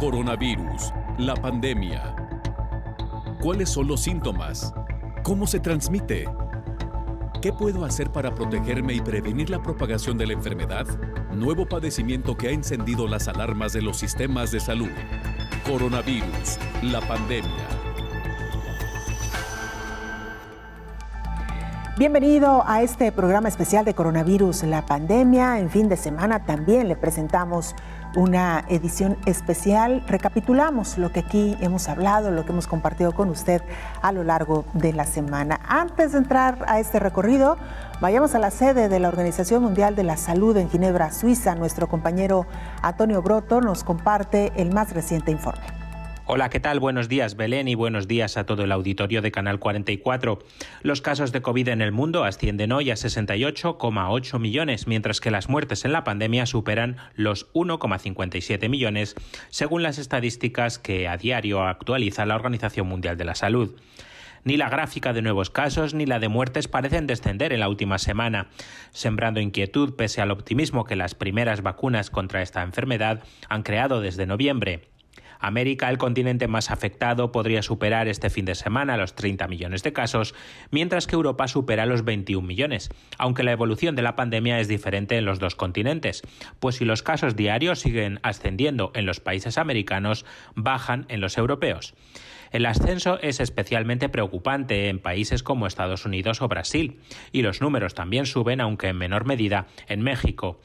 Coronavirus, la pandemia. ¿Cuáles son los síntomas? ¿Cómo se transmite? ¿Qué puedo hacer para protegerme y prevenir la propagación de la enfermedad? Nuevo padecimiento que ha encendido las alarmas de los sistemas de salud. Coronavirus, la pandemia. Bienvenido a este programa especial de Coronavirus, la pandemia. En fin de semana también le presentamos una edición especial. Recapitulamos lo que aquí hemos hablado, lo que hemos compartido con usted a lo largo de la semana. Antes de entrar a este recorrido, vayamos a la sede de la Organización Mundial de la Salud en Ginebra, Suiza. Nuestro compañero Antonio Broto nos comparte el más reciente informe. Hola, ¿qué tal? Buenos días, Belén, y buenos días a todo el auditorio de Canal 44. Los casos de COVID en el mundo ascienden hoy a 68,8 millones, mientras que las muertes en la pandemia superan los 1,57 millones, según las estadísticas que a diario actualiza la Organización Mundial de la Salud. Ni la gráfica de nuevos casos ni la de muertes parecen descender en la última semana, sembrando inquietud pese al optimismo que las primeras vacunas contra esta enfermedad han creado desde noviembre. América, el continente más afectado, podría superar este fin de semana los 30 millones de casos, mientras que Europa supera los 21 millones, aunque la evolución de la pandemia es diferente en los dos continentes, pues si los casos diarios siguen ascendiendo en los países americanos, bajan en los europeos. El ascenso es especialmente preocupante en países como Estados Unidos o Brasil, y los números también suben, aunque en menor medida, en México.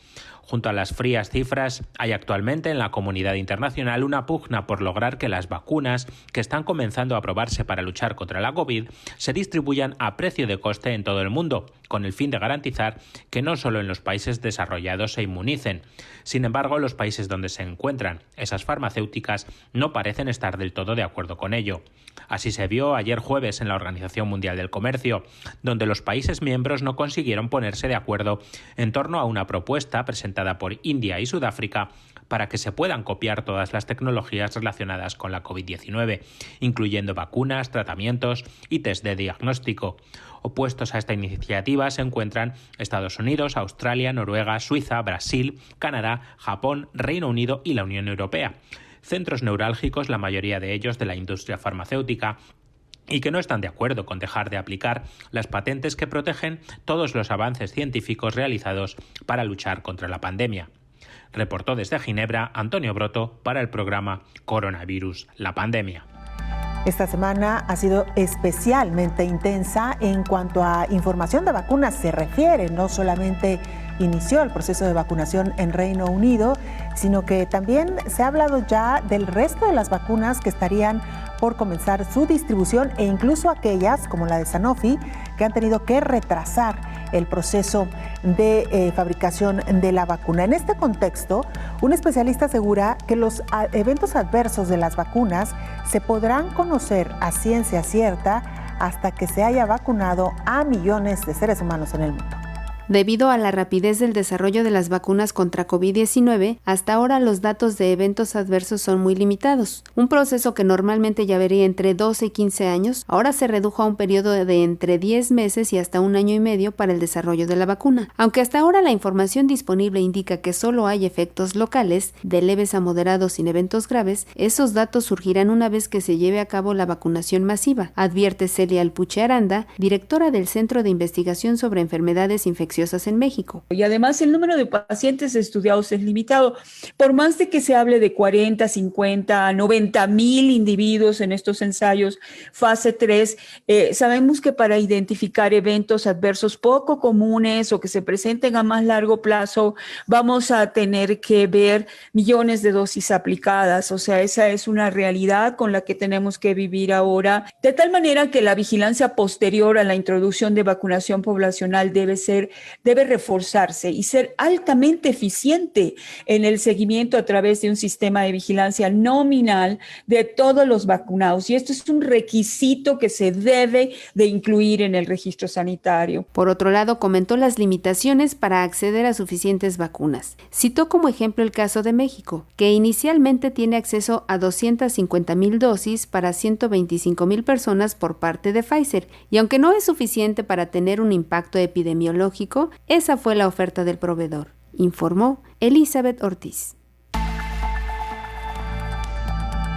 Junto a las frías cifras, hay actualmente en la comunidad internacional una pugna por lograr que las vacunas que están comenzando a aprobarse para luchar contra la COVID se distribuyan a precio de coste en todo el mundo, con el fin de garantizar que no solo en los países desarrollados se inmunicen. Sin embargo, los países donde se encuentran esas farmacéuticas no parecen estar del todo de acuerdo con ello. Así se vio ayer jueves en la Organización Mundial del Comercio, donde los países miembros no consiguieron ponerse de acuerdo en torno a una propuesta presentada por India y Sudáfrica para que se puedan copiar todas las tecnologías relacionadas con la COVID-19, incluyendo vacunas, tratamientos y test de diagnóstico. Opuestos a esta iniciativa se encuentran Estados Unidos, Australia, Noruega, Suiza, Brasil, Canadá, Japón, Reino Unido y la Unión Europea. Centros neurálgicos, la mayoría de ellos de la industria farmacéutica, y que no están de acuerdo con dejar de aplicar las patentes que protegen todos los avances científicos realizados para luchar contra la pandemia. Reportó desde Ginebra Antonio Broto para el programa Coronavirus, la pandemia. Esta semana ha sido especialmente intensa en cuanto a información de vacunas se refiere. No solamente inició el proceso de vacunación en Reino Unido, sino que también se ha hablado ya del resto de las vacunas que estarían por comenzar su distribución e incluso aquellas, como la de Sanofi, que han tenido que retrasar el proceso de fabricación de la vacuna. En este contexto, un especialista asegura que los eventos adversos de las vacunas se podrán conocer a ciencia cierta hasta que se haya vacunado a millones de seres humanos en el mundo. Debido a la rapidez del desarrollo de las vacunas contra COVID-19, hasta ahora los datos de eventos adversos son muy limitados. Un proceso que normalmente llevaría entre 12 y 15 años, ahora se redujo a un periodo de entre 10 meses y hasta 1 año y medio para el desarrollo de la vacuna. Aunque hasta ahora la información disponible indica que solo hay efectos locales, de leves a moderados sin eventos graves, esos datos surgirán una vez que se lleve a cabo la vacunación masiva, advierte Celia Alpuche Aranda, directora del Centro de Investigación sobre Enfermedades Infecciosas en México. Y además el número de pacientes estudiados es limitado. Por más de que se hable de 40, 50, 90 mil individuos en estos ensayos fase 3, sabemos que para identificar eventos adversos poco comunes o que se presenten a más largo plazo, vamos a tener que ver millones de dosis aplicadas. O sea, esa es una realidad con la que tenemos que vivir ahora, de tal manera que la vigilancia posterior a la introducción de vacunación poblacional debe reforzarse y ser altamente eficiente en el seguimiento a través de un sistema de vigilancia nominal de todos los vacunados. Y esto es un requisito que se debe de incluir en el registro sanitario. Por otro lado, comentó las limitaciones para acceder a suficientes vacunas. Citó como ejemplo el caso de México, que inicialmente tiene acceso a 250,000 dosis para 125,000 personas por parte de Pfizer, y aunque no es suficiente para tener un impacto epidemiológico, esa fue la oferta del proveedor, informó Elizabeth Ortiz.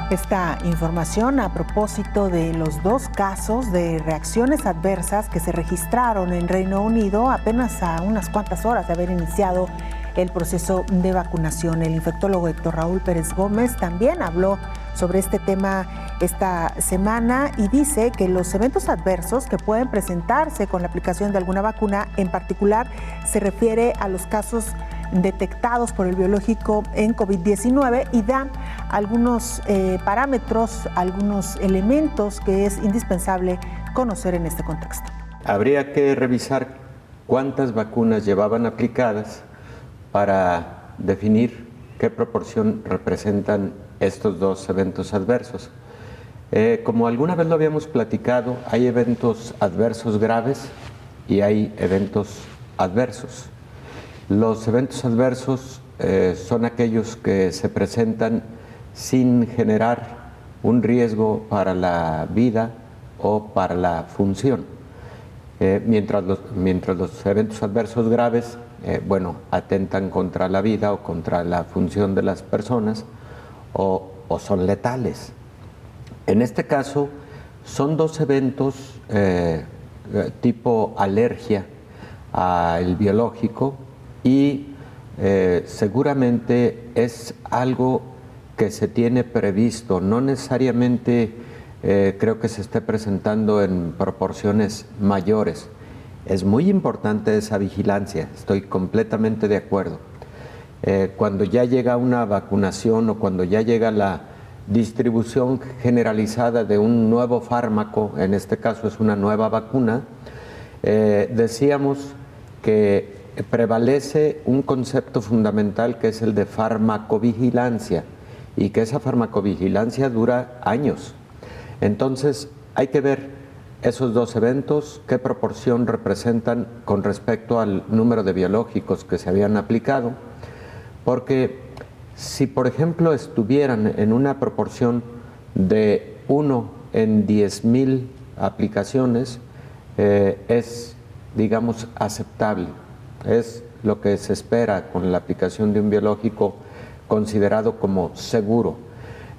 Esta información a propósito de los 2 casos de reacciones adversas que se registraron en Reino Unido apenas a unas cuantas horas de haber iniciado el proceso de vacunación. El infectólogo Héctor Raúl Pérez Gómez también habló sobre este tema esta semana y dice que los eventos adversos que pueden presentarse con la aplicación de alguna vacuna, en particular se refiere a los casos detectados por el biológico en COVID-19 y da algunos parámetros, algunos elementos que es indispensable conocer en este contexto. Habría que revisar cuántas vacunas llevaban aplicadas para definir qué proporción representan estos 2 eventos adversos. Como alguna vez lo habíamos platicado, hay eventos adversos graves y hay eventos adversos. Los eventos adversos son aquellos que se presentan sin generar un riesgo para la vida o para la función. Mientras los eventos adversos graves, atentan contra la vida o contra la función de las personas o son letales. En este caso, son 2 eventos tipo alergia al biológico y seguramente es algo que se tiene previsto, no necesariamente creo que se esté presentando en proporciones mayores. Es muy importante esa vigilancia, estoy completamente de acuerdo. Cuando ya llega una vacunación o cuando ya llega la distribución generalizada de un nuevo fármaco, en este caso es una nueva vacuna, decíamos que prevalece un concepto fundamental que es el de farmacovigilancia y que esa farmacovigilancia dura años. Entonces hay que ver esos 2 eventos, qué proporción representan con respecto al número de biológicos que se habían aplicado, porque si por ejemplo estuvieran en una proporción de 1 en 10,000 aplicaciones, es, digamos, aceptable. Es lo que se espera con la aplicación de un biológico considerado como seguro.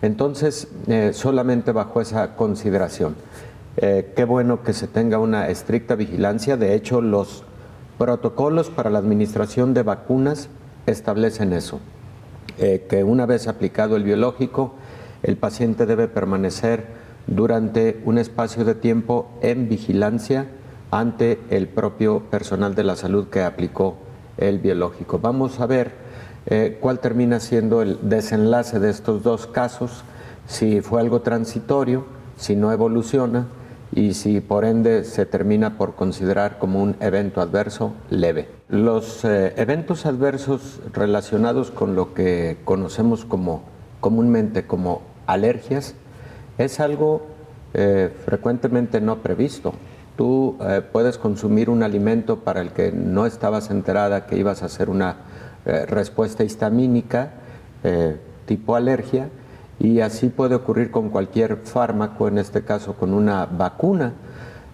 Entonces, solamente bajo esa consideración. Qué bueno que se tenga una estricta vigilancia. De hecho, los protocolos para la administración de vacunas establecen eso, que una vez aplicado el biológico, el paciente debe permanecer durante un espacio de tiempo en vigilancia ante el propio personal de la salud que aplicó el biológico. Vamos a ver cuál termina siendo el desenlace de estos 2 casos, si fue algo transitorio, si no evoluciona y si por ende se termina por considerar como un evento adverso leve. Los eventos adversos relacionados con lo que conocemos comúnmente como alergias es algo frecuentemente no previsto. Tú puedes consumir un alimento para el que no estabas enterada que ibas a hacer una respuesta histamínica tipo alergia, y así puede ocurrir con cualquier fármaco, en este caso con una vacuna.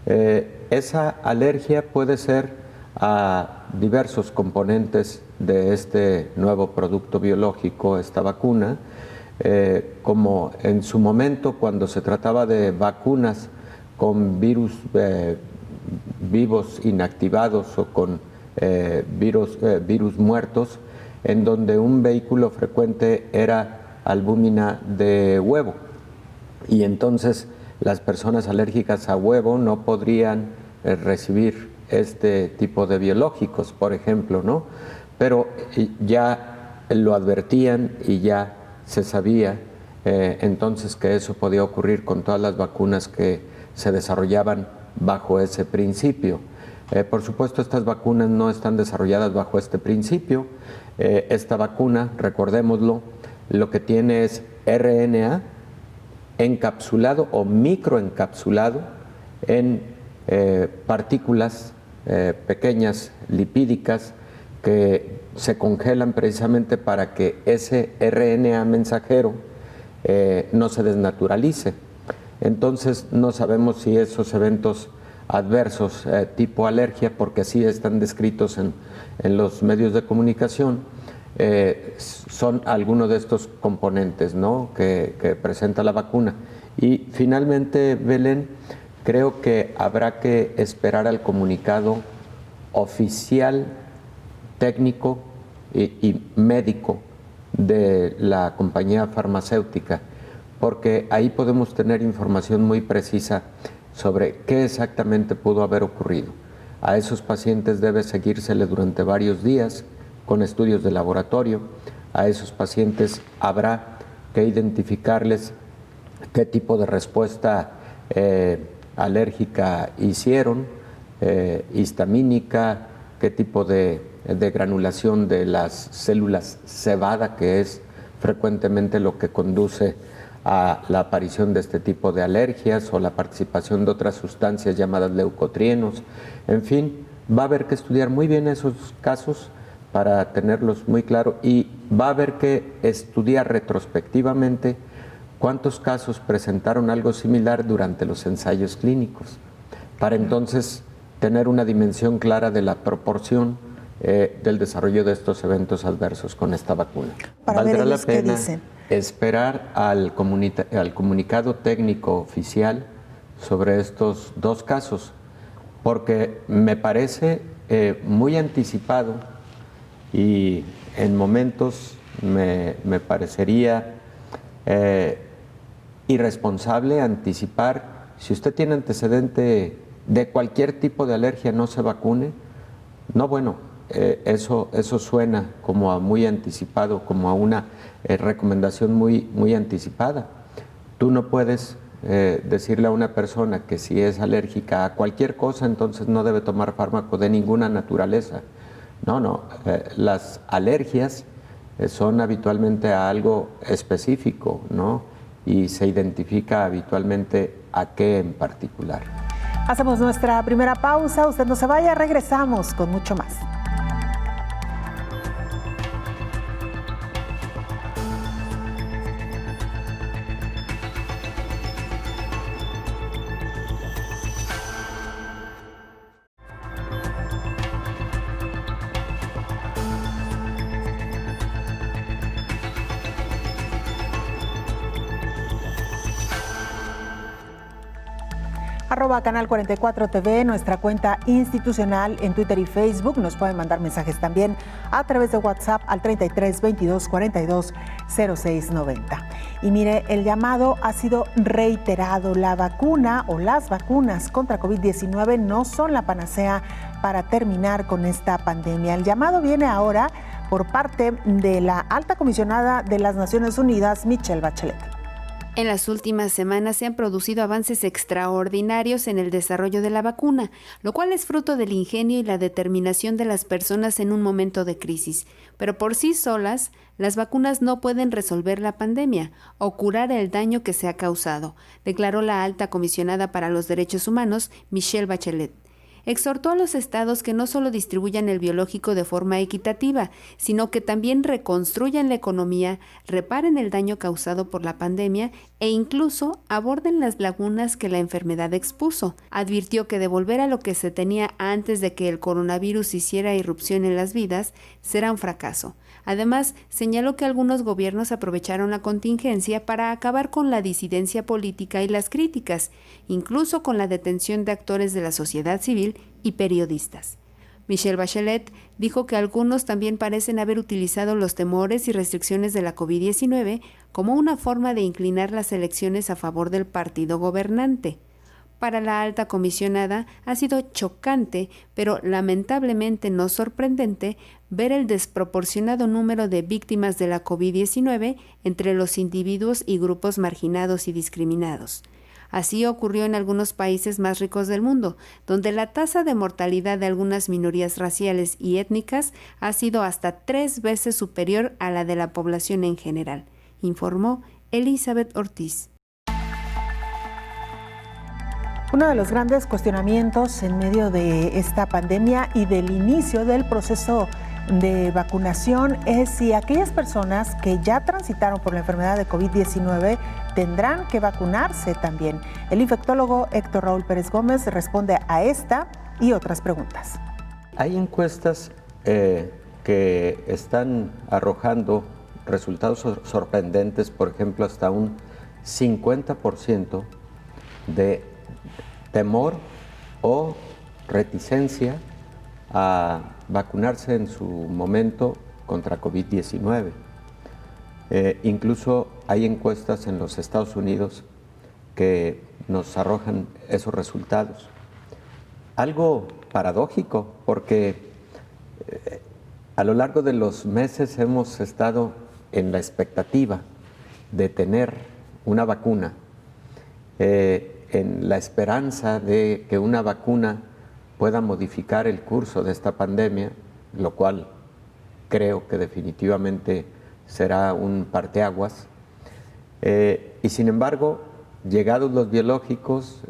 Esa alergia puede ser a diversos componentes de este nuevo producto biológico, esta vacuna, como en su momento cuando se trataba de vacunas con virus vivos inactivados o con virus muertos, en donde un vehículo frecuente era albúmina de huevo, y entonces las personas alérgicas a huevo no podrían recibir este tipo de biológicos, por ejemplo, ¿no? Pero ya lo advertían y ya se sabía entonces que eso podía ocurrir con todas las vacunas que se desarrollaban bajo ese principio. Por supuesto, estas vacunas no están desarrolladas bajo este principio. Esta vacuna, recordémoslo, lo que tiene es RNA encapsulado o microencapsulado en partículas pequeñas lipídicas que se congelan precisamente para que ese RNA mensajero no se desnaturalice. Entonces no sabemos si esos eventos adversos tipo alergia, porque así están descritos en los medios de comunicación, son algunos de estos componentes, ¿no?, que presenta la vacuna. Y finalmente, Belén, creo que habrá que esperar al comunicado oficial, técnico y médico de la compañía farmacéutica, porque ahí podemos tener información muy precisa sobre qué exactamente pudo haber ocurrido. A esos pacientes debe seguírsele durante varios días con estudios de laboratorio. A esos pacientes habrá que identificarles qué tipo de respuesta alérgica hicieron, histamínica, qué tipo de granulación de las células cebada, que es frecuentemente lo que conduce a la aparición de este tipo de alergias, o la participación de otras sustancias llamadas leucotrienos. En fin, va a haber que estudiar muy bien esos casos para tenerlos muy claros, y va a haber que estudiar retrospectivamente cuántos casos presentaron algo similar durante los ensayos clínicos, para entonces tener una dimensión clara de la proporción del desarrollo de estos eventos adversos con esta vacuna. Valdrá la pena esperar al comunicado técnico oficial sobre estos dos casos, porque me parece muy anticipado, y en momentos me parecería irresponsable anticipar. Si usted tiene antecedente de cualquier tipo de alergia, no se vacune. No, bueno, eso suena como a muy anticipado, como a una recomendación muy anticipada. Tú no puedes decirle a una persona que si es alérgica a cualquier cosa, entonces no debe tomar fármaco de ninguna naturaleza. No, las alergias son habitualmente a algo específico, ¿no? Y se identifica habitualmente a qué en particular. Hacemos nuestra primera pausa, usted no se vaya, regresamos con mucho más. @Canal 44 TV, nuestra cuenta institucional en Twitter y Facebook. Nos pueden mandar mensajes también a través de WhatsApp al 33 22 42 06 90. Y mire, el llamado ha sido reiterado. La vacuna o las vacunas contra COVID-19 no son la panacea para terminar con esta pandemia. El llamado viene ahora por parte de la alta comisionada de las Naciones Unidas, Michelle Bachelet. En las últimas semanas se han producido avances extraordinarios en el desarrollo de la vacuna, lo cual es fruto del ingenio y la determinación de las personas en un momento de crisis. Pero por sí solas, las vacunas no pueden resolver la pandemia o curar el daño que se ha causado, declaró la alta comisionada para los derechos humanos, Michelle Bachelet. Exhortó a los estados que no solo distribuyan el biológico de forma equitativa, sino que también reconstruyan la economía, reparen el daño causado por la pandemia e incluso aborden las lagunas que la enfermedad expuso. Advirtió que devolver a lo que se tenía antes de que el coronavirus hiciera irrupción en las vidas será un fracaso. Además, señaló que algunos gobiernos aprovecharon la contingencia para acabar con la disidencia política y las críticas, incluso con la detención de actores de la sociedad civil y periodistas. Michelle Bachelet dijo que algunos también parecen haber utilizado los temores y restricciones de la COVID-19 como una forma de inclinar las elecciones a favor del partido gobernante. Para la alta comisionada ha sido chocante, pero lamentablemente no sorprendente, ver el desproporcionado número de víctimas de la COVID-19 entre los individuos y grupos marginados y discriminados. Así ocurrió en algunos países más ricos del mundo, donde la tasa de mortalidad de algunas minorías raciales y étnicas ha sido hasta 3 veces superior a la de la población en general, informó Elizabeth Ortiz. Uno de los grandes cuestionamientos en medio de esta pandemia y del inicio del proceso de vacunación es si aquellas personas que ya transitaron por la enfermedad de COVID-19 tendrán que vacunarse también. El infectólogo Héctor Raúl Pérez Gómez responde a esta y otras preguntas. Hay encuestas que que están arrojando resultados sorprendentes, por ejemplo, hasta un 50% de temor o reticencia a vacunarse en su momento contra COVID-19. Incluso hay encuestas en los Estados Unidos que nos arrojan esos resultados. Algo paradójico, porque a lo largo de los meses hemos estado en la expectativa de tener una vacuna, en la esperanza de que una vacuna pueda modificar el curso de esta pandemia, lo cual creo que definitivamente será un parteaguas. Y sin embargo, llegados los biológicos,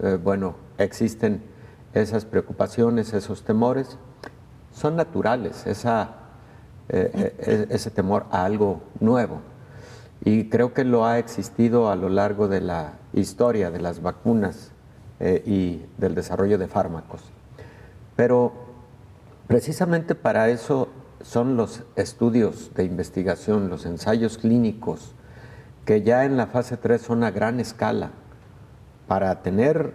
existen esas preocupaciones, esos temores, son naturales, ese temor a algo nuevo. Y creo que lo ha existido a lo largo de la historia de las vacunas y del desarrollo de fármacos. Pero precisamente para eso son los estudios de investigación, los ensayos clínicos, que ya en la fase 3 son a gran escala, para tener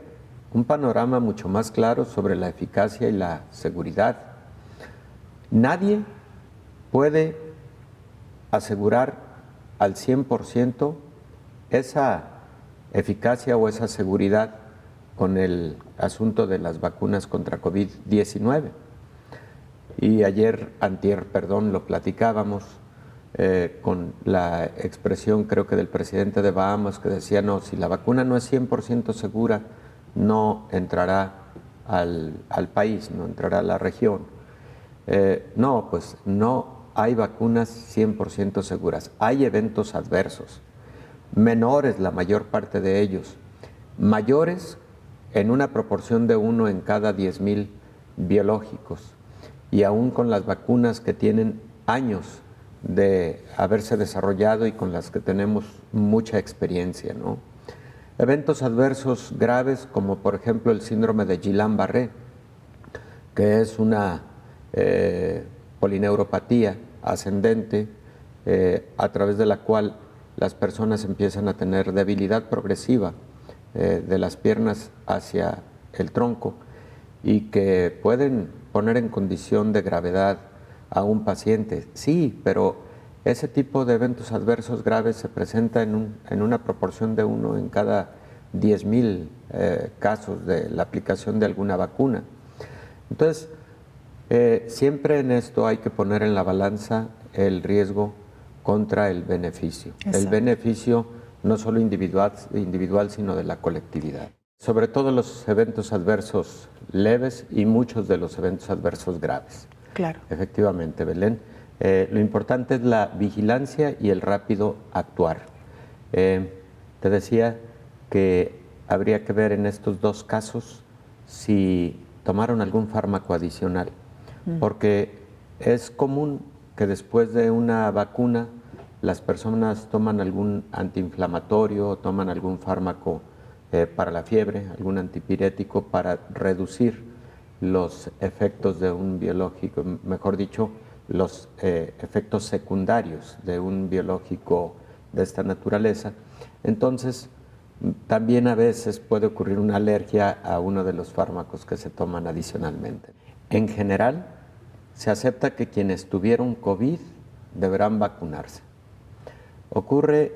un panorama mucho más claro sobre la eficacia y la seguridad. Nadie puede asegurar al 100% esa eficacia o esa seguridad con el asunto de las vacunas contra COVID-19. Y antier, lo platicábamos con la expresión, creo que del presidente de Bahamas, que decía, no, si la vacuna no es 100% segura, no entrará al país, no entrará a la región. No, pues no hay vacunas 100% seguras. Hay eventos adversos, menores la mayor parte de ellos, mayores en una proporción de 1 en cada 10,000 biológicos, y aún con las vacunas que tienen años de haberse desarrollado y con las que tenemos mucha experiencia, ¿no? Eventos adversos graves, como por ejemplo el síndrome de Guillain-Barré, que es una polineuropatía ascendente a través de la cual las personas empiezan a tener debilidad progresiva de las piernas hacia el tronco y que pueden poner en condición de gravedad a un paciente. Sí, pero ese tipo de eventos adversos graves se presenta en una proporción de 1 en cada 10,000 casos de la aplicación de alguna vacuna. Entonces, siempre en esto hay que poner en la balanza el riesgo contra el beneficio. Exacto. El beneficio no solo individual, sino de la colectividad. Sobre todo los eventos adversos leves y muchos de los eventos adversos graves. Claro. Efectivamente, Belén. Lo importante es la vigilancia y el rápido actuar. Te decía que habría que ver en estos dos casos si tomaron algún fármaco adicional, porque es común que después de una vacuna las personas toman algún antiinflamatorio, toman algún fármaco para la fiebre, algún antipirético para reducir los efectos de un biológico, mejor dicho, los efectos secundarios de un biológico de esta naturaleza. Entonces, también a veces puede ocurrir una alergia a uno de los fármacos que se toman adicionalmente. En general, se acepta que quienes tuvieron COVID deberán vacunarse. Ocurre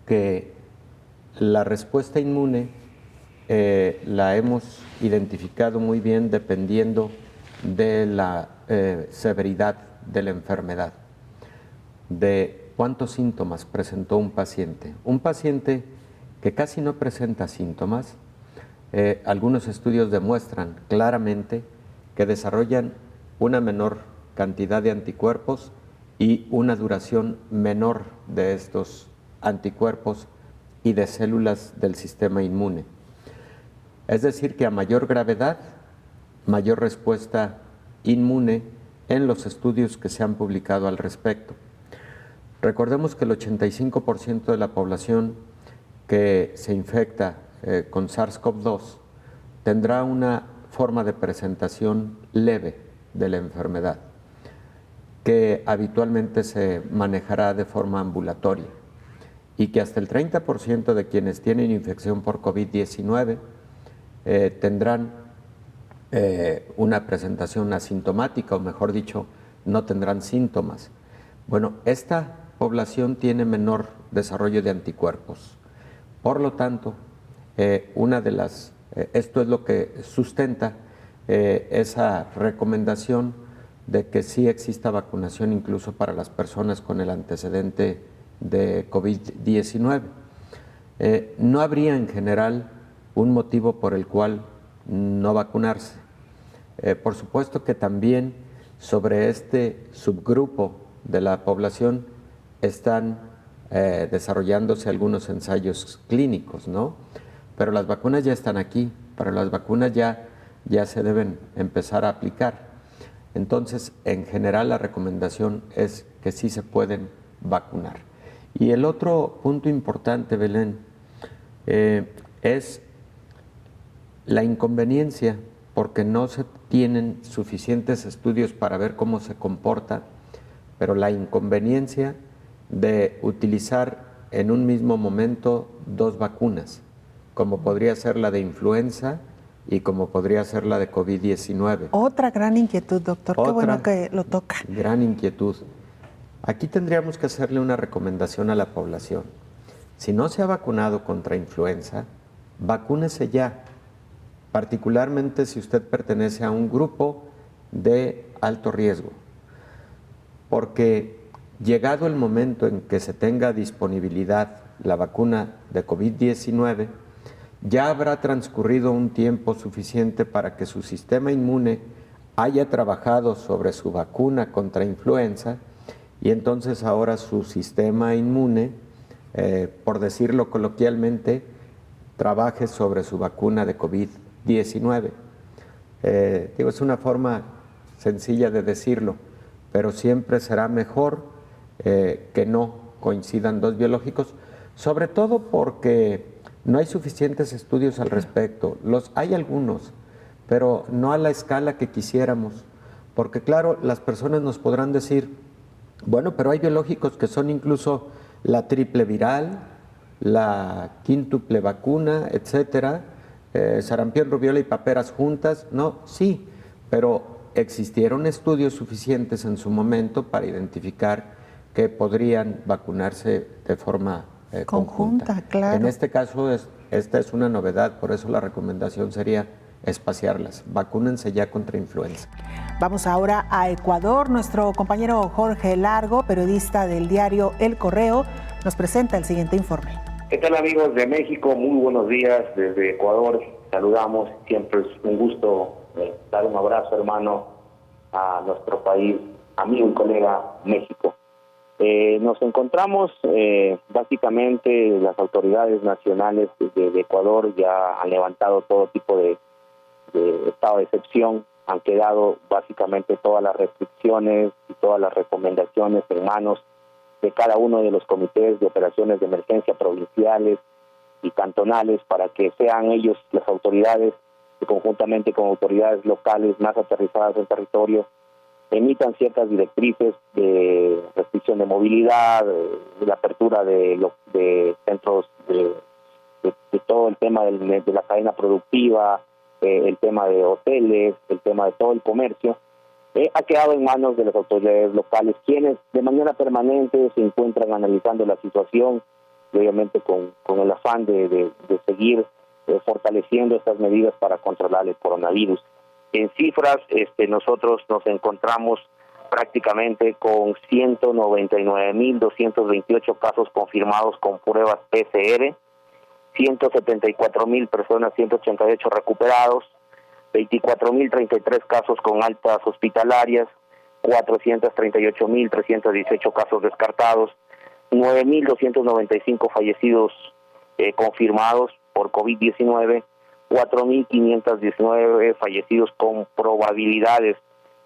que la respuesta inmune la hemos identificado muy bien dependiendo de la severidad de la enfermedad, de cuántos síntomas presentó un paciente. Un paciente que casi no presenta síntomas, algunos estudios demuestran claramente que desarrollan una menor cantidad de anticuerpos y una duración menor de estos anticuerpos y de células del sistema inmune. Es decir, que a mayor gravedad, mayor respuesta inmune en los estudios que se han publicado al respecto. Recordemos que el 85% de la población que se infecta con SARS-CoV-2 tendrá una forma de presentación leve de la enfermedad. que habitualmente se manejará de forma ambulatoria y que hasta el 30% de quienes tienen infección por COVID-19 tendrán una presentación asintomática, o mejor dicho, no tendrán síntomas. Bueno, esta población tiene menor desarrollo de anticuerpos. Por lo tanto, esto es lo que sustenta esa recomendación de que sí exista vacunación incluso para las personas con el antecedente de COVID-19. No habría en general un motivo por el cual no vacunarse. Por supuesto que también sobre este subgrupo de la población están desarrollándose algunos ensayos clínicos, ¿no? Pero las vacunas ya están aquí, pero las vacunas ya se deben empezar a aplicar. Entonces, en general, la recomendación es que sí se pueden vacunar. Y el otro punto importante, Belén, es la inconveniencia, porque no se tienen suficientes estudios para ver cómo se comporta, pero la inconveniencia de utilizar en un mismo momento dos vacunas, como podría ser la de influenza y como podría ser la de COVID-19. Otra gran inquietud, doctor. Qué bueno que lo toca. Gran inquietud. Aquí tendríamos que hacerle una recomendación a la población. Si no se ha vacunado contra influenza, vacúnese ya, particularmente si usted pertenece a un grupo de alto riesgo, porque llegado el momento en que se tenga disponibilidad la vacuna de COVID-19, ya habrá transcurrido un tiempo suficiente para que su sistema inmune haya trabajado sobre su vacuna contra influenza y entonces ahora su sistema inmune, por decirlo coloquialmente, trabaje sobre su vacuna de COVID-19. Es una forma sencilla de decirlo, pero siempre será mejor que no coincidan dos biológicos, sobre todo porque no hay suficientes estudios al respecto. Hay algunos, pero no a la escala que quisiéramos, porque claro, las personas nos podrán decir, bueno, pero hay biológicos que son incluso la triple viral, la quíntuple vacuna, etcétera, sarampión, rubiola y paperas juntas. No, sí, pero existieron estudios suficientes en su momento para identificar que podrían vacunarse de forma conjunta. Claro. En este caso, esta es una novedad, por eso la recomendación sería espaciarlas. Vacúnense ya contra influenza. Vamos ahora a Ecuador. Nuestro compañero Jorge Largo, periodista del diario El Correo, nos presenta el siguiente informe. ¿Qué tal, amigos de México? Muy buenos días desde Ecuador. Saludamos, siempre es un gusto dar un abrazo, hermano, a nuestro país, amigo y colega México. Nos encontramos, básicamente las autoridades nacionales de Ecuador ya han levantado todo tipo de estado de excepción, han quedado básicamente todas las restricciones y todas las recomendaciones en manos de cada uno de los comités de operaciones de emergencia provinciales y cantonales para que sean ellos, las autoridades, que conjuntamente con autoridades locales más aterrizadas en territorio, emitan ciertas directrices de restricción de movilidad, de la apertura de centros, de todo el tema de la cadena productiva, el tema de hoteles, el tema de todo el comercio, ha quedado en manos de las autoridades locales, quienes de manera permanente se encuentran analizando la situación, y obviamente con el afán de seguir fortaleciendo estas medidas para controlar el coronavirus. En cifras, nosotros nos encontramos prácticamente con 199.228 casos confirmados con pruebas PCR, 174.000 personas, 188 recuperados, 24.033 casos con altas hospitalarias, 438.318 casos descartados, 9.295 fallecidos confirmados por COVID-19, 4.519 fallecidos con probabilidades.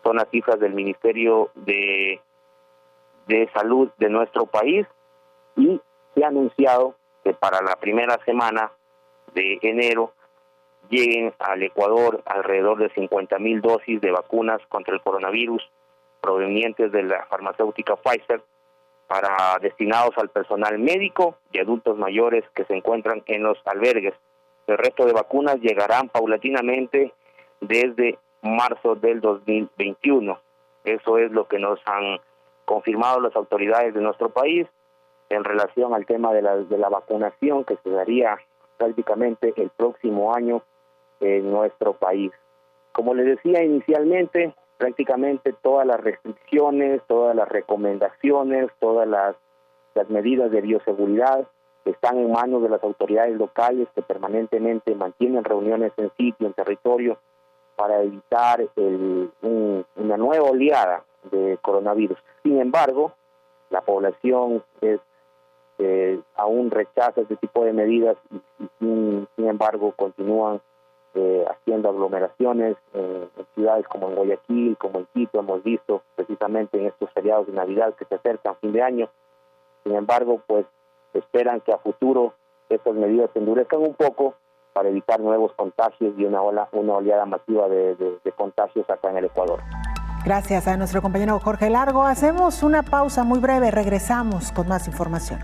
Son las cifras del Ministerio de Salud de nuestro país, y se ha anunciado que para la primera semana de enero lleguen al Ecuador alrededor de 50.000 dosis de vacunas contra el coronavirus, provenientes de la farmacéutica Pfizer destinados al personal médico y adultos mayores que se encuentran en los albergues. El resto de vacunas llegarán paulatinamente desde marzo del 2021. Eso es lo que nos han confirmado las autoridades de nuestro país en relación al tema de la vacunación que se daría prácticamente el próximo año en nuestro país. Como les decía inicialmente, prácticamente todas las restricciones, todas las recomendaciones, todas las medidas de bioseguridad están en manos de las autoridades locales que permanentemente mantienen reuniones en sitio, en territorio, para evitar una nueva oleada de coronavirus. Sin embargo, la población aún rechaza este tipo de medidas y sin embargo continúan haciendo aglomeraciones en ciudades como en Guayaquil, como en Quito. Hemos visto precisamente en estos feriados de Navidad que se acercan fin de año. Sin embargo, pues esperan que a futuro estas medidas se endurezcan un poco para evitar nuevos contagios y una oleada masiva de contagios acá en el Ecuador. Gracias a nuestro compañero Jorge Largo. Hacemos una pausa muy breve, regresamos con más información.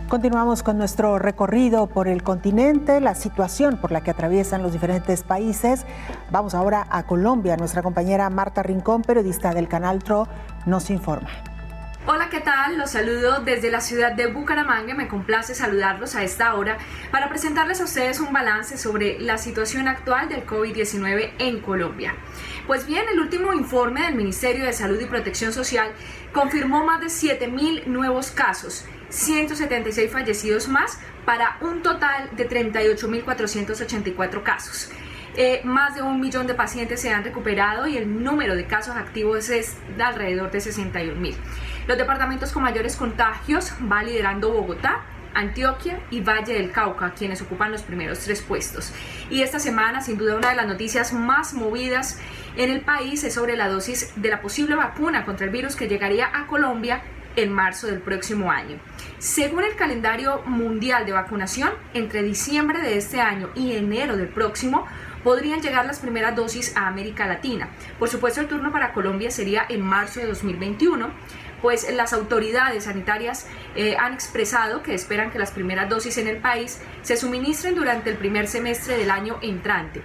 Continuamos con nuestro recorrido por el continente, la situación por la que atraviesan los diferentes países. Vamos ahora a Colombia. Nuestra compañera Marta Rincón, periodista del Canal TRO, nos informa. Hola, ¿qué tal? Los saludo desde la ciudad de Bucaramanga. Me complace saludarlos a esta hora para presentarles a ustedes un balance sobre la situación actual del COVID-19 en Colombia. Pues bien, el último informe del Ministerio de Salud y Protección Social confirmó más de 7.000 nuevos casos, 176 fallecidos más, para un total de 38.484 casos. Más de 1 millón de pacientes se han recuperado y el número de casos activos es de alrededor de 61.000. Los departamentos con mayores contagios va liderando Bogotá, Antioquia y Valle del Cauca, quienes ocupan los primeros 3 puestos. Y esta semana, sin duda, una de las noticias más movidas en el país es sobre la dosis de la posible vacuna contra el virus que llegaría a Colombia en marzo del próximo año. Según el calendario mundial de vacunación, entre diciembre de este año y enero del próximo, podrían llegar las primeras dosis a América Latina. Por supuesto, el turno para Colombia sería en marzo de 2021, pues las autoridades sanitarias han expresado que esperan que las primeras dosis en el país se suministren durante el primer semestre del año entrante.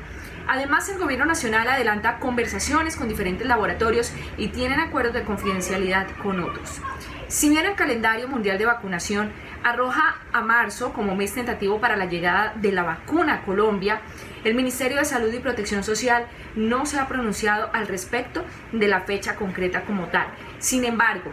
Además, el gobierno nacional adelanta conversaciones con diferentes laboratorios y tienen acuerdos de confidencialidad con otros. Si bien el calendario mundial de vacunación arroja a marzo como mes tentativo para la llegada de la vacuna a Colombia, el Ministerio de Salud y Protección Social no se ha pronunciado al respecto de la fecha concreta como tal. Sin embargo,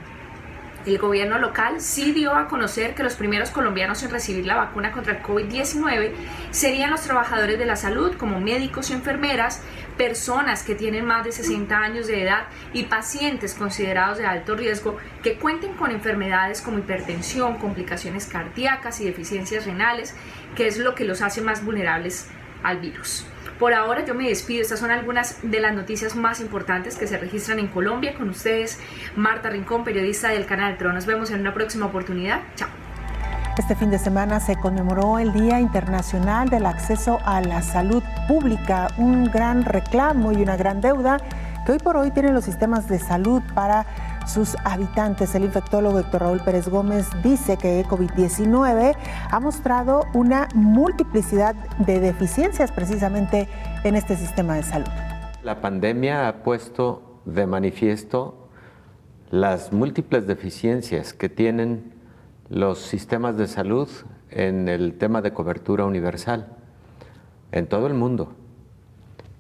el gobierno local sí dio a conocer que los primeros colombianos en recibir la vacuna contra el COVID-19 serían los trabajadores de la salud, como médicos y enfermeras, personas que tienen más de 60 años de edad y pacientes considerados de alto riesgo que cuenten con enfermedades como hipertensión, complicaciones cardíacas y deficiencias renales, que es lo que los hace más vulnerables al virus. Por ahora yo me despido. Estas son algunas de las noticias más importantes que se registran en Colombia. Con ustedes, Marta Rincón, periodista del Canal TRO. Nos vemos en una próxima oportunidad. Chao. Este fin de semana se conmemoró el Día Internacional del Acceso a la Salud Pública, un gran reclamo y una gran deuda que hoy por hoy tienen los sistemas de salud para sus habitantes. El infectólogo Héctor Raúl Pérez Gómez dice que COVID-19 ha mostrado una multiplicidad de deficiencias precisamente en este sistema de salud. La pandemia ha puesto de manifiesto las múltiples deficiencias que tienen los sistemas de salud en el tema de cobertura universal en todo el mundo.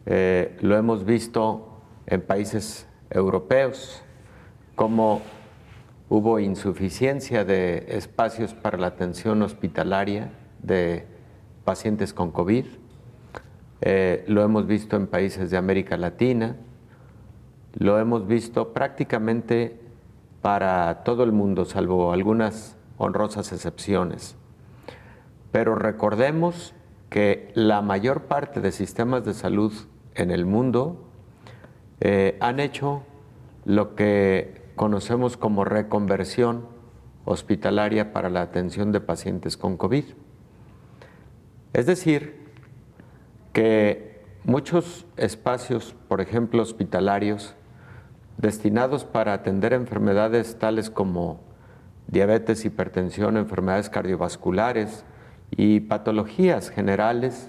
Lo hemos visto en países europeos, como hubo insuficiencia de espacios para la atención hospitalaria de pacientes con COVID. Lo hemos visto en países de América Latina, lo hemos visto prácticamente para todo el mundo, salvo algunas honrosas excepciones. pero recordemos que la mayor parte de sistemas de salud en el mundo han hecho lo que conocemos como reconversión hospitalaria para la atención de pacientes con COVID. Es decir, que muchos espacios, por ejemplo, hospitalarios, destinados para atender enfermedades tales como diabetes, hipertensión, enfermedades cardiovasculares y patologías generales,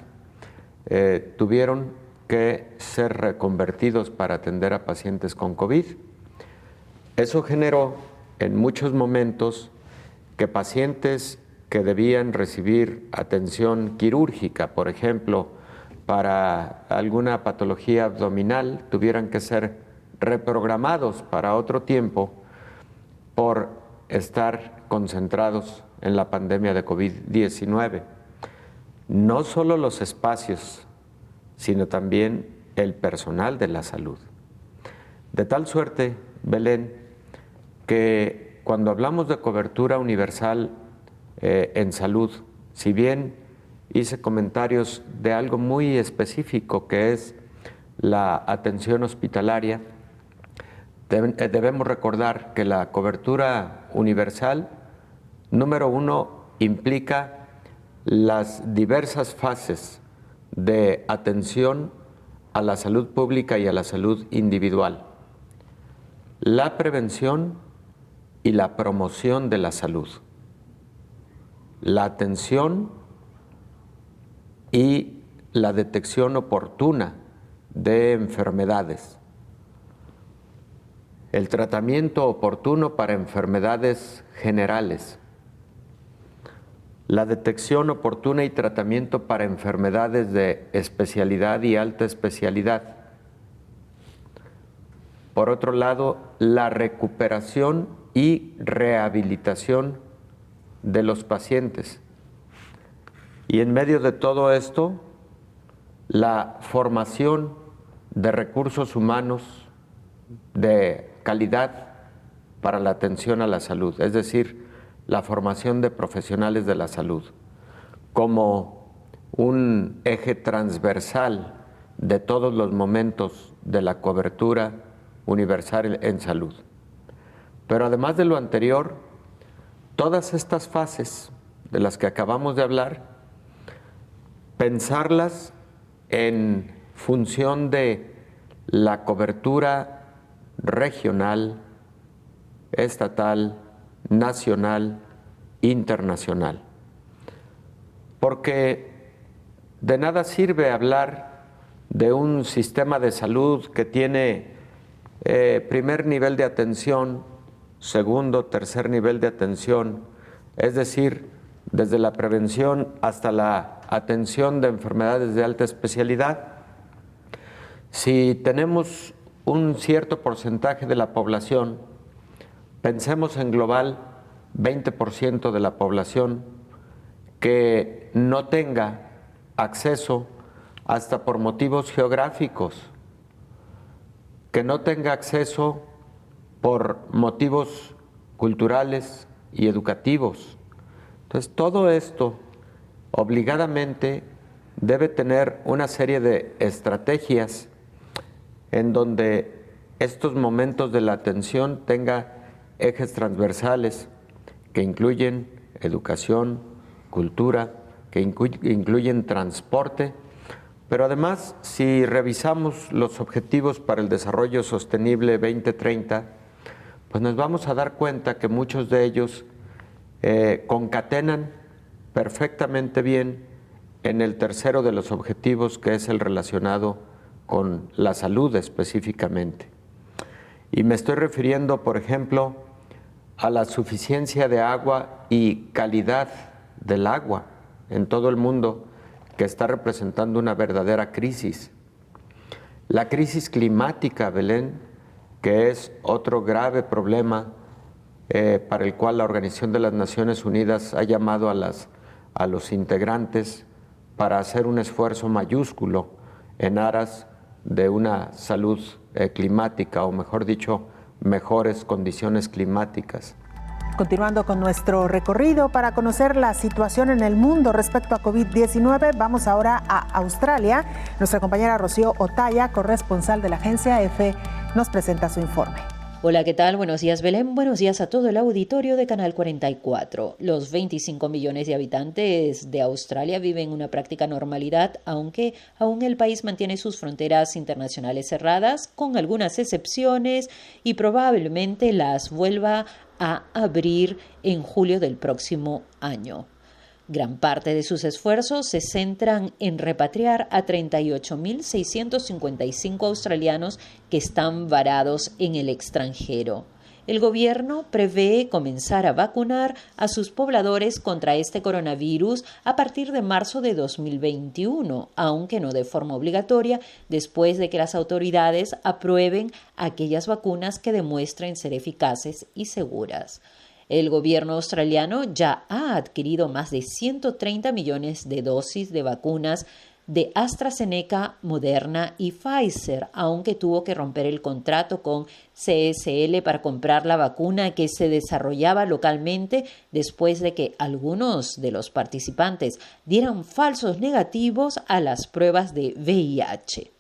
tuvieron que ser reconvertidos para atender a pacientes con COVID. Eso generó en muchos momentos que pacientes que debían recibir atención quirúrgica, por ejemplo, para alguna patología abdominal, tuvieran que ser reprogramados para otro tiempo por estar concentrados en la pandemia de COVID-19. No solo los espacios, sino también el personal de la salud. De tal suerte, Belén, que cuando hablamos de cobertura universal en salud, si bien hice comentarios de algo muy específico que es la atención hospitalaria, debemos recordar que la cobertura universal, número uno, implica las diversas fases de atención a la salud pública y a la salud individual, la prevención y la promoción de la salud, la atención y la detección oportuna de enfermedades, el tratamiento oportuno para enfermedades generales, la detección oportuna y tratamiento para enfermedades de especialidad y alta especialidad. Por otro lado, la recuperación y rehabilitación de los pacientes. Y en medio de todo esto, la formación de recursos humanos de calidad para la atención a la salud, es decir, la formación de profesionales de la salud, como un eje transversal de todos los momentos de la cobertura universal en salud. Pero además de lo anterior, todas estas fases de las que acabamos de hablar, pensarlas en función de la cobertura regional, estatal, nacional, internacional. Porque de nada sirve hablar de un sistema de salud que tiene primer nivel de atención, segundo, tercer nivel de atención, es decir, desde la prevención hasta la atención de enfermedades de alta especialidad. Si tenemos un cierto porcentaje de la población, pensemos en global 20% de la población que no tenga acceso hasta por motivos geográficos, que no tenga acceso por motivos culturales y educativos. Entonces, todo esto obligadamente debe tener una serie de estrategias en donde estos momentos de la atención tenga ejes transversales que incluyen educación, cultura, que incluyen transporte, pero además, si revisamos los objetivos para el desarrollo sostenible 2030, pues nos vamos a dar cuenta que muchos de ellos concatenan perfectamente bien en el tercero de los objetivos, que es el relacionado con la salud específicamente. Y me estoy refiriendo, por ejemplo, a la suficiencia de agua y calidad del agua en todo el mundo, que está representando una verdadera crisis. La crisis climática, Belén, que es otro grave problema para el cual la Organización de las Naciones Unidas ha llamado a los integrantes para hacer un esfuerzo mayúsculo en aras de una salud climática, o mejor dicho, mejores condiciones climáticas. Continuando con nuestro recorrido para conocer la situación en el mundo respecto a COVID-19, vamos ahora a Australia. Nuestra compañera Rocío Otaya, corresponsal de la agencia EFE, nos presenta su informe. Hola, ¿qué tal? Buenos días, Belén. Buenos días a todo el auditorio de Canal 44. Los 25 millones de habitantes de Australia viven una práctica normalidad, aunque aún el país mantiene sus fronteras internacionales cerradas, con algunas excepciones, y probablemente las vuelva a abrir en julio del próximo año. Gran parte de sus esfuerzos se centran en repatriar a 38.655 australianos que están varados en el extranjero. El gobierno prevé comenzar a vacunar a sus pobladores contra este coronavirus a partir de marzo de 2021, aunque no de forma obligatoria, después de que las autoridades aprueben aquellas vacunas que demuestren ser eficaces y seguras. El gobierno australiano ya ha adquirido más de 130 millones de dosis de vacunas de AstraZeneca, Moderna y Pfizer, aunque tuvo que romper el contrato con CSL para comprar la vacuna que se desarrollaba localmente después de que algunos de los participantes dieran falsos negativos a las pruebas de VIH.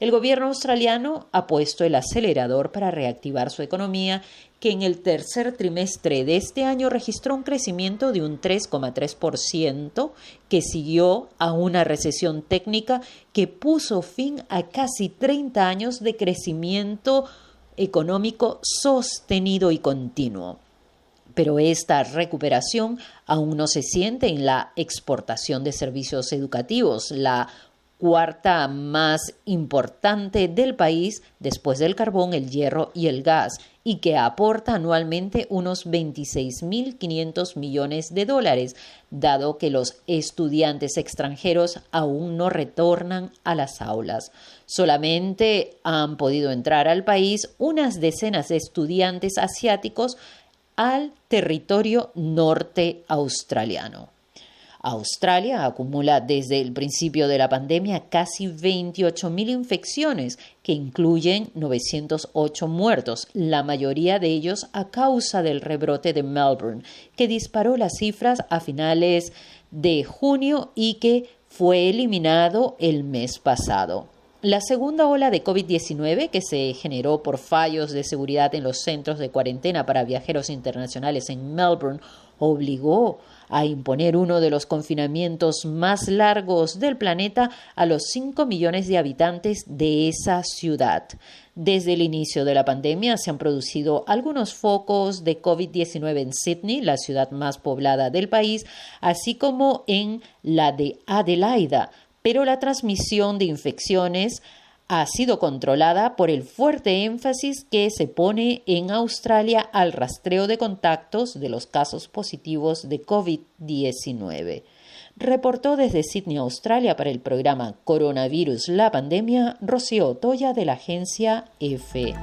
El gobierno australiano ha puesto el acelerador para reactivar su economía, que en el tercer trimestre de este año registró un crecimiento de un 3,3%, que siguió a una recesión técnica que puso fin a casi 30 años de crecimiento económico sostenido y continuo. Pero esta recuperación aún no se siente en la exportación de servicios educativos, la cuarta más importante del país después del carbón, el hierro y el gas, y que aporta anualmente unos 26.500 millones de dólares, dado que los estudiantes extranjeros aún no retornan a las aulas. Solamente han podido entrar al país unas decenas de estudiantes asiáticos al territorio norte australiano. Australia acumula desde el principio de la pandemia casi 28.000 infecciones, que incluyen 908 muertos, la mayoría de ellos a causa del rebrote de Melbourne, que disparó las cifras a finales de junio y que fue eliminado el mes pasado. La segunda ola de COVID-19, que se generó por fallos de seguridad en los centros de cuarentena para viajeros internacionales en Melbourne, obligó a imponer uno de los confinamientos más largos del planeta a los 5 millones de habitantes de esa ciudad. Desde el inicio de la pandemia se han producido algunos focos de COVID-19 en Sydney, la ciudad más poblada del país, así como en la de Adelaida, pero la transmisión de infecciones ha sido controlada por el fuerte énfasis que se pone en Australia al rastreo de contactos de los casos positivos de COVID-19. Reportó desde Sydney, Australia, para el programa Coronavirus, la pandemia, Rocío Otoya, de la agencia EFE.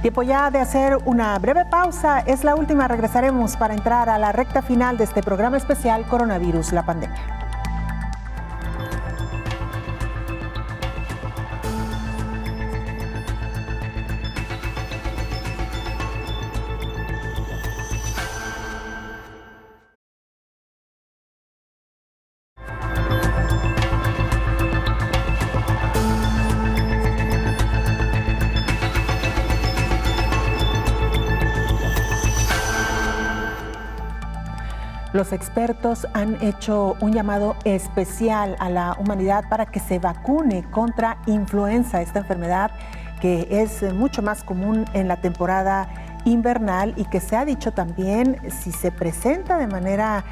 Tiempo ya de hacer una breve pausa. Es la última. Regresaremos para entrar a la recta final de este programa especial Coronavirus, la pandemia. Los expertos han hecho un llamado especial a la humanidad para que se vacune contra influenza, esta enfermedad que es mucho más común en la temporada invernal y que se ha dicho también, si se presenta de manera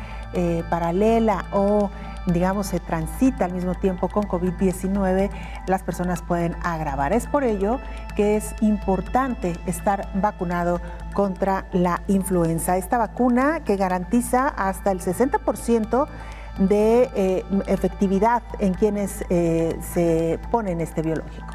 paralela o digamos se transita al mismo tiempo con COVID-19, las personas pueden agravar. Es por ello que es importante estar vacunado contra la influenza. Esta vacuna que garantiza hasta el 60% de efectividad en quienes se ponen este biológico.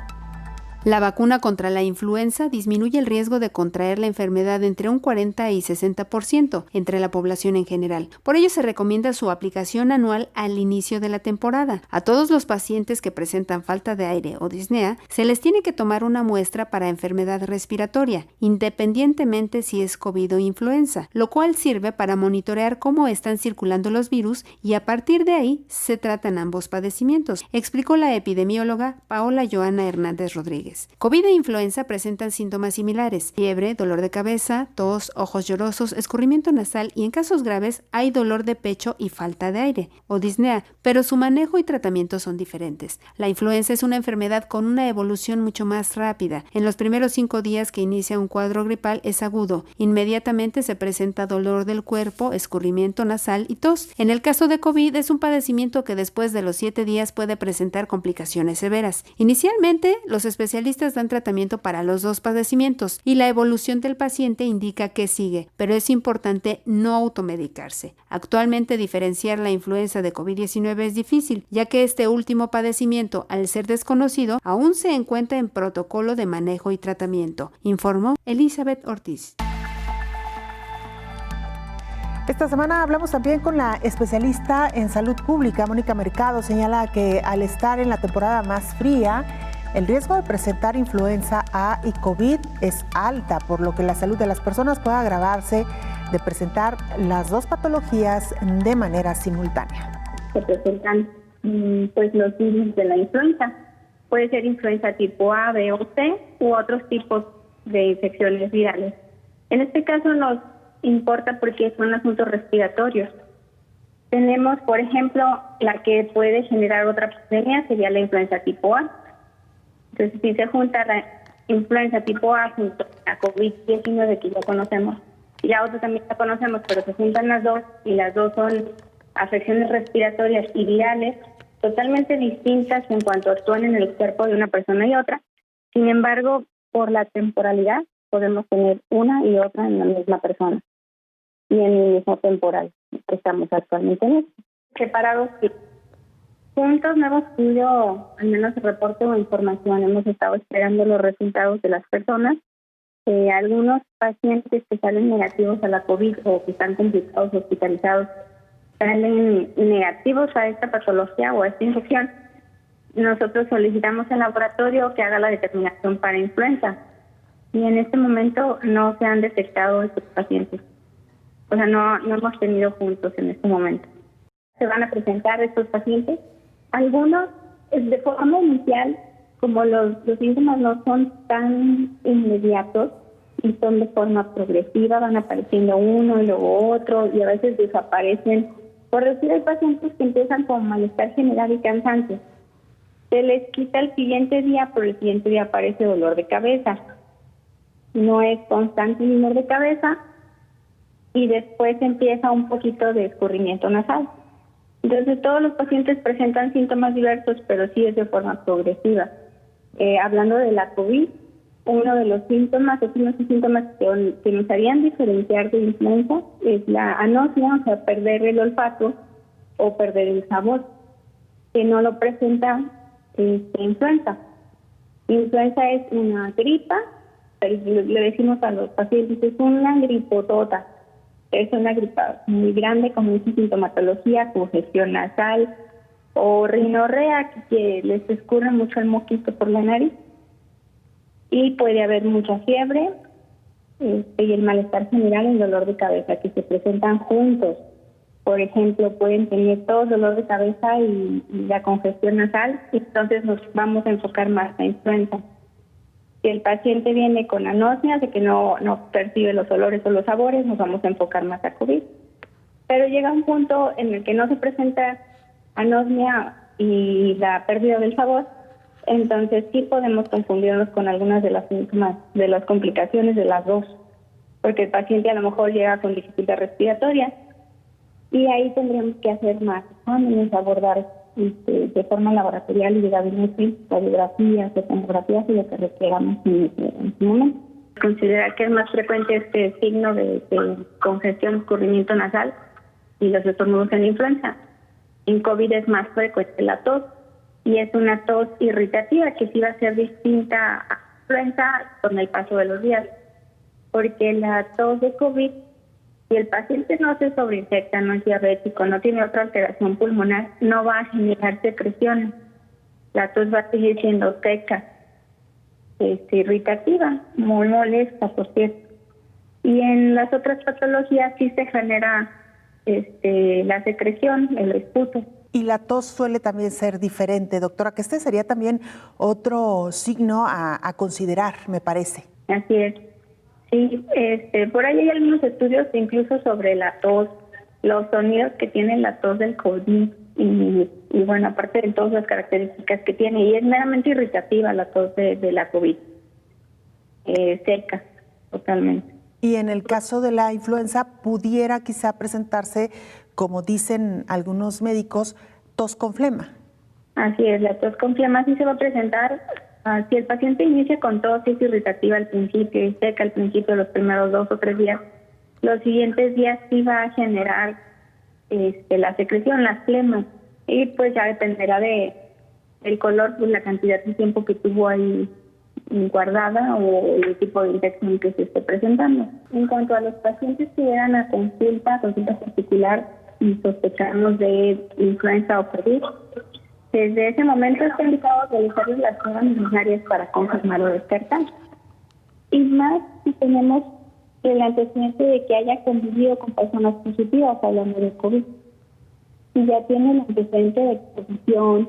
La vacuna contra la influenza disminuye el riesgo de contraer la enfermedad entre un 40 y 60% entre la población en general. Por ello se recomienda su aplicación anual al inicio de la temporada. A todos los pacientes que presentan falta de aire o disnea, se les tiene que tomar una muestra para enfermedad respiratoria, independientemente si es COVID o influenza, lo cual sirve para monitorear cómo están circulando los virus y a partir de ahí se tratan ambos padecimientos, explicó la epidemióloga Paola Joana Hernández Rodríguez. COVID e influenza presentan síntomas similares: fiebre, dolor de cabeza, tos, ojos llorosos, escurrimiento nasal y en casos graves hay dolor de pecho y falta de aire o disnea, pero su manejo y tratamiento son diferentes. La influenza es una enfermedad con una evolución mucho más rápida. En los primeros 5 días que inicia un cuadro gripal es agudo. Inmediatamente se presenta dolor del cuerpo, escurrimiento nasal y tos. En el caso de COVID es un padecimiento que después de los 7 días puede presentar complicaciones severas. Inicialmente, los especialistas dan tratamiento para los dos padecimientos y la evolución del paciente indica que sigue, pero es importante no automedicarse. Actualmente diferenciar la influenza de COVID-19 es difícil, ya que este último padecimiento, al ser desconocido, aún se encuentra en protocolo de manejo y tratamiento, informó Elizabeth Ortiz. Esta semana hablamos también con la especialista en salud pública, Mónica Mercado. Señala que al estar en la temporada más fría, el riesgo de presentar influenza A y COVID es alta, por lo que la salud de las personas puede agravarse de presentar las dos patologías de manera simultánea. Se presentan los virus de la influenza. Puede ser influenza tipo A, B o C u otros tipos de infecciones virales. En este caso nos importa porque son asuntos respiratorios. Tenemos, por ejemplo, la que puede generar otra pandemia sería la influenza tipo A. Entonces, si se junta la influenza tipo A junto a la COVID-19 que ya conocemos, y la otra también la conocemos, pero se juntan las dos, y las dos son afecciones respiratorias y virales totalmente distintas en cuanto actúan en el cuerpo de una persona y otra. Sin embargo, por la temporalidad, podemos tener una y otra en la misma persona y en el mismo temporal que estamos actualmente en esto. Separados, sí. Juntos no hemos tenido al menos reporte o información, hemos estado esperando los resultados de las personas. Algunos pacientes que salen negativos a la COVID o que están complicados, hospitalizados, salen negativos a esta patología o a esta infección. Nosotros solicitamos al laboratorio que haga la determinación para influenza y en este momento no se han detectado estos pacientes. O sea, no hemos tenido juntos en este momento. Se van a presentar estos pacientes. Algunos, de forma inicial, como los síntomas no son tan inmediatos y son de forma progresiva, van apareciendo uno y luego otro y a veces desaparecen. Por decir, hay pacientes que empiezan con malestar general y cansancio. Se les quita el siguiente día, pero el siguiente día aparece dolor de cabeza. No es constante el dolor de cabeza y después empieza un poquito de escurrimiento nasal. Entonces, todos los pacientes presentan síntomas diversos, pero sí es de forma progresiva. Hablando de la COVID, uno de los síntomas, unos síntomas que nos harían diferenciar de influenza es la anosmia, o sea, perder el olfato o perder el sabor, que no lo presenta influenza. Influenza es una gripa, pero le decimos a los pacientes, es una gripotota. Es una gripa muy grande con mucha sintomatología, congestión nasal o rinorrea, que les escurre mucho el moquito por la nariz. Y puede haber mucha fiebre y el malestar general y el dolor de cabeza, que se presentan juntos. Por ejemplo, pueden tener todo dolor de cabeza y la congestión nasal, y entonces nos vamos a enfocar más en la influenza. Si el paciente viene con anosmia, de que no percibe los olores o los sabores, nos vamos a enfocar más a COVID. Pero llega un punto en el que no se presenta anosmia y la pérdida del sabor, entonces sí podemos confundirnos con algunas de las síntomas, de las complicaciones de las dos, porque el paciente a lo mejor llega con dificultad respiratoria y ahí tendríamos que hacer más exámenes, abordar de forma laboratorial y de gabinete, radiografías, tomografías y lo que requeramos en este momento. Considerar que es más frecuente este signo de congestión, escurrimiento nasal y los estornudos en la influenza. En COVID es más frecuente la tos y es una tos irritativa que sí va a ser distinta a la influenza con el paso de los días, porque la tos de COVID, si el paciente no se sobreinfecta, no es diabético, no tiene otra alteración pulmonar, no va a generar secreciones. La tos va a seguir siendo seca, irritativa, muy molesta, por cierto. Y en las otras patologías sí se genera la secreción, el esputo. Y la tos suele también ser diferente, doctora, que este sería también otro signo a considerar, me parece. Así es. Sí, por ahí hay algunos estudios incluso sobre la tos, los sonidos que tiene la tos del COVID y bueno, aparte de todas las características que tiene, y es meramente irritativa la tos de la COVID, seca, totalmente. Y en el caso de la influenza, pudiera quizá presentarse, como dicen algunos médicos, tos con flema. Así es, la tos con flema sí se va a presentar. Si el paciente inicia con tos y es irritativa al principio y seca al principio, los primeros 2 o 3 días, los siguientes días sí va a generar la secreción, las flemas, y pues ya dependerá del color, pues la cantidad de tiempo que tuvo ahí guardada o el tipo de infección que se esté presentando. En cuanto a los pacientes que llegan a consulta particular y sospechamos de influenza o COVID, desde ese momento está indicado realizar las pruebas necesarias para confirmar o descartar. Y más si tenemos el antecedente de que haya convivido con personas positivas hablando de COVID. Si ya tiene el antecedente de exposición,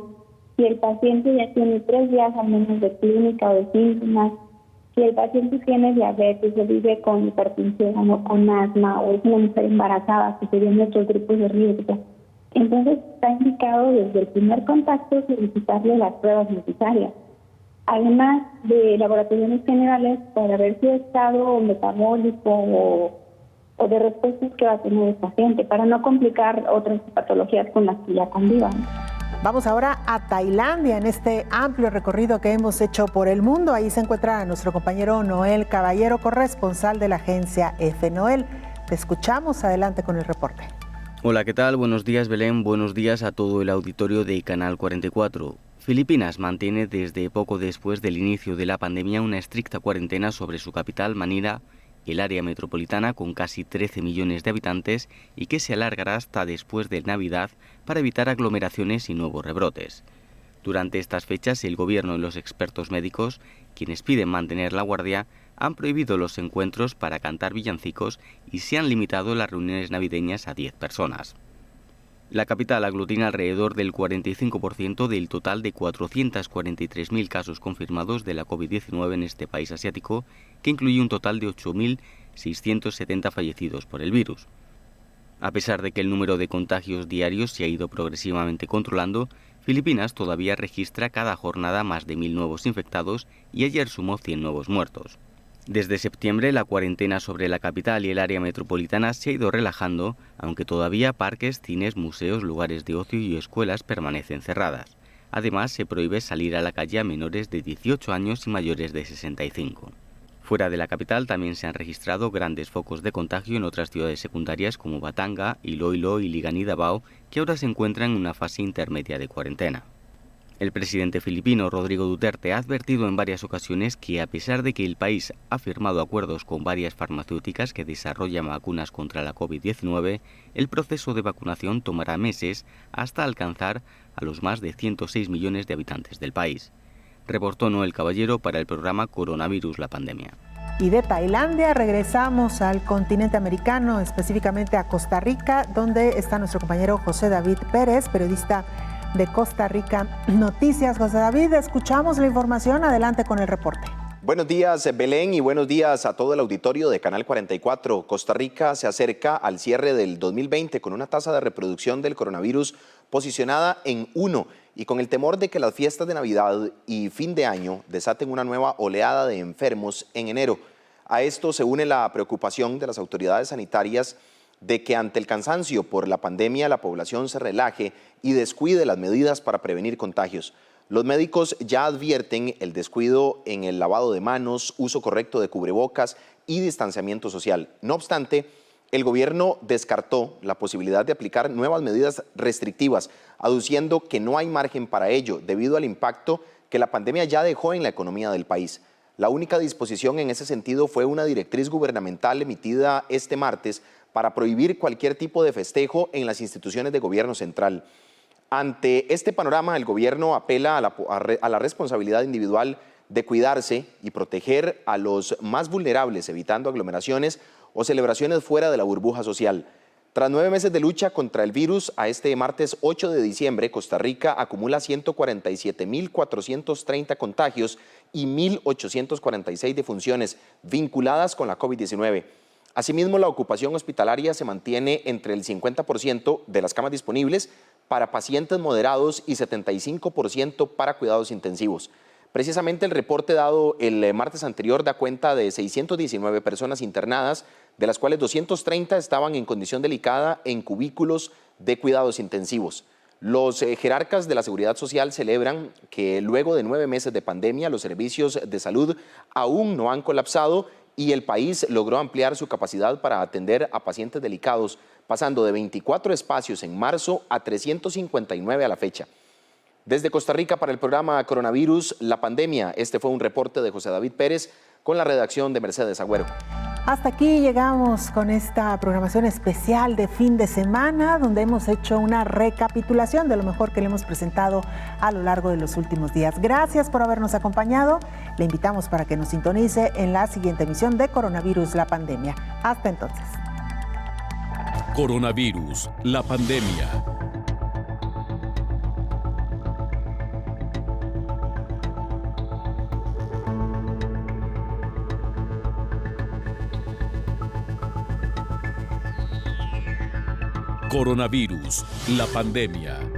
si el paciente ya tiene 3 días al menos de clínica o de síntomas, si el paciente tiene diabetes o vive con hipertensión o con asma o es una mujer embarazada, que serían otros grupos de riesgo, entonces está indicado desde el primer contacto solicitarle las pruebas necesarias. Además de laboratorios generales para ver su estado metabólico o de respuestas que va a tener el paciente, para no complicar otras patologías con las que ya convivan. Vamos ahora a Tailandia, en este amplio recorrido que hemos hecho por el mundo. Ahí se encuentra nuestro compañero Noel Caballero, corresponsal de la agencia EFE. Noel, te escuchamos, adelante con el reporte. Hola, ¿qué tal? Buenos días, Belén. Buenos días a todo el auditorio de Canal 44. Filipinas mantiene desde poco después del inicio de la pandemia una estricta cuarentena sobre su capital, Manila, el área metropolitana con casi 13 millones de habitantes y que se alargará hasta después de Navidad para evitar aglomeraciones y nuevos rebrotes. Durante estas fechas, el gobierno y los expertos médicos, quienes piden mantener la guardia, han prohibido los encuentros para cantar villancicos y se han limitado las reuniones navideñas a 10 personas. La capital aglutina alrededor del 45% del total de 443.000 casos confirmados de la COVID-19 en este país asiático, que incluye un total de 8.670 fallecidos por el virus. A pesar de que el número de contagios diarios se ha ido progresivamente controlando, Filipinas todavía registra cada jornada más de 1.000 nuevos infectados y ayer sumó 100 nuevos muertos. Desde septiembre, la cuarentena sobre la capital y el área metropolitana se ha ido relajando, aunque todavía parques, cines, museos, lugares de ocio y escuelas permanecen cerradas. Además, se prohíbe salir a la calle a menores de 18 años y mayores de 65. Fuera de la capital también se han registrado grandes focos de contagio en otras ciudades secundarias como Batanga, Iloilo y Ligani Davao, que ahora se encuentran en una fase intermedia de cuarentena. El presidente filipino Rodrigo Duterte ha advertido en varias ocasiones que, a pesar de que el país ha firmado acuerdos con varias farmacéuticas que desarrollan vacunas contra la COVID-19, el proceso de vacunación tomará meses hasta alcanzar a los más de 106 millones de habitantes del país. Reportó Noel Caballero para el programa Coronavirus, la pandemia. Y de Tailandia regresamos al continente americano, específicamente a Costa Rica, donde está nuestro compañero José David Pérez, periodista de Costa Rica Noticias. José David, escuchamos la información, adelante con el reporte. Buenos días, Belén, y buenos días a todo el auditorio de Canal 44. Costa Rica se acerca al cierre del 2020 con una tasa de reproducción del coronavirus posicionada en 1 y con el temor de que las fiestas de Navidad y fin de año desaten una nueva oleada de enfermos en enero. A esto se une la preocupación de las autoridades sanitarias de que ante el cansancio por la pandemia la población se relaje y descuide las medidas para prevenir contagios. Los médicos ya advierten el descuido en el lavado de manos, uso correcto de cubrebocas y distanciamiento social. No obstante, el gobierno descartó la posibilidad de aplicar nuevas medidas restrictivas, aduciendo que no hay margen para ello debido al impacto que la pandemia ya dejó en la economía del país. La única disposición en ese sentido fue una directriz gubernamental emitida este martes para prohibir cualquier tipo de festejo en las instituciones de gobierno central. Ante este panorama, el gobierno apela a la responsabilidad individual de cuidarse y proteger a los más vulnerables, evitando aglomeraciones o celebraciones fuera de la burbuja social. Tras 9 meses de lucha contra el virus, a este martes 8 de diciembre, Costa Rica acumula 147.430 contagios y 1.846 defunciones vinculadas con la COVID-19. Asimismo, la ocupación hospitalaria se mantiene entre el 50% de las camas disponibles para pacientes moderados y 75% para cuidados intensivos. Precisamente el reporte dado el martes anterior da cuenta de 619 personas internadas, de las cuales 230 estaban en condición delicada en cubículos de cuidados intensivos. Los jerarcas de la Seguridad Social celebran que luego de 9 meses de pandemia, los servicios de salud aún no han colapsado y el país logró ampliar su capacidad para atender a pacientes delicados, pasando de 24 espacios en marzo a 359 a la fecha. Desde Costa Rica para el programa Coronavirus, la pandemia, este fue un reporte de José David Pérez con la redacción de Mercedes Agüero. Hasta aquí llegamos con esta programación especial de fin de semana, donde hemos hecho una recapitulación de lo mejor que le hemos presentado a lo largo de los últimos días. Gracias por habernos acompañado. Le invitamos para que nos sintonice en la siguiente emisión de Coronavirus, la pandemia. Hasta entonces. Coronavirus, la pandemia. Coronavirus, la pandemia.